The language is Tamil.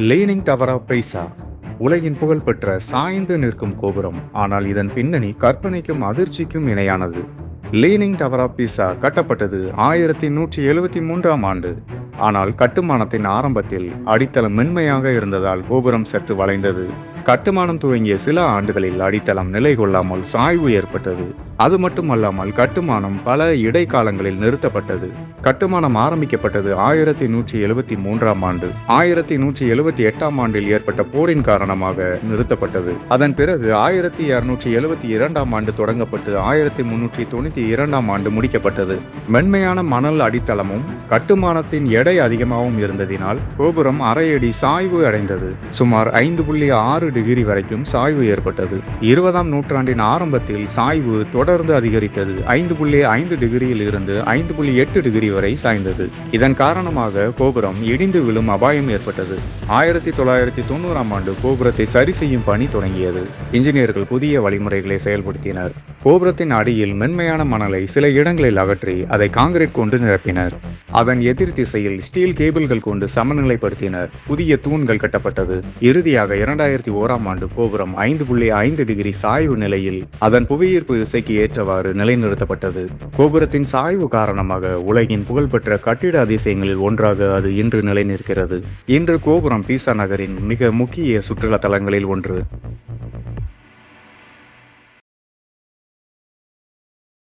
லீனிங் டவர் ஆஃப் பைசா உலகின் புகழ்பெற்ற சாய்ந்து நிற்கும் கோபுரம். ஆனால் இதன் பின்னணி கற்பனைக்கும் அதிர்ச்சிக்கும் இணையானது. லீனிங் டவர் ஆஃப் பீசா கட்டப்பட்டது 1173ஆம் ஆண்டு. ஆனால் கட்டுமானத்தின் ஆரம்பத்தில் அடித்தளம் மென்மையாக இருந்ததால் கோபுரம் சற்று வளைந்தது. கட்டுமானம் துவங்கிய சில ஆண்டுகளில் அடித்தளம் நிலை கொள்ளாமல் சாய்வு ஏற்பட்டது. அது மட்டுமல்லாமல் கட்டுமானம் பல இடைக்காலங்களில் நிறுத்தப்பட்டது. கட்டுமானம் ஆரம்பிக்கப்பட்டது 1173ஆம் ஆண்டு. 1178ஆம் ஆண்டில் ஏற்பட்ட போரின் காரணமாக நிறுத்தப்பட்டது. அதன் பிறகு 1272ஆம் ஆண்டு தொடங்கப்பட்டு 1392ஆம் ஆண்டு முடிக்கப்பட்டது. மென்மையான மணல் அடித்தளமும் கட்டுமானத்தின் எடை அதிகமாகவும் இருந்ததினால் கோபுரம் அரை அடி சாய்வு அடைந்தது. சுமார் 5.6 டிகிரி வரைக்கும் சாய்வு ஏற்பட்டது. 20ஆம் நூற்றாண்டின் ஆரம்பத்தில் சாய்வு தொடர்ந்து அதிகரித்தது. 5.5 டிகிரியில் இருந்து 5.8 டிகிரி வரை சாய்ந்தது. இதன் காரணமாக கோபுரம் இடிந்து விழும் அபாயம் ஏற்பட்டது. 1990ஆம் ஆண்டு கோபுரத்தை சரி செய்யும் பணி தொடங்கியது. இன்ஜினியர்கள் புதிய வழிமுறைகளை செயல்படுத்தினர். கோபுரத்தின் அடியில் மென்மையான மணலை சில இடங்களில் அகற்றி அதை காங்கிரீட் கொண்டு நிரப்பினர். அதன் எதிர் திசையில் ஸ்டீல் கேபிள்கள் கொண்டு சமநிலைப்படுத்தினர். புதிய தூண்கள் கட்டப்பட்டது. இறுதியாக 2001ஆம் ஆண்டு கோபுரம் 5.5 டிகிரி சாய்வு நிலையில் அதன் புவியீர்ப்பு விசைக்கு ஏற்றவாறு நிலைநிறுத்தப்பட்டது. கோபுரத்தின் சாய்வு காரணமாக உலகின் புகழ்பெற்ற கட்டிட அதிசயங்களில் ஒன்றாக அது இன்று நிலை நிற்கிறது. இன்று கோபுரம் பீசா நகரின் மிக முக்கிய சுற்றுலா தலங்களில் ஒன்று.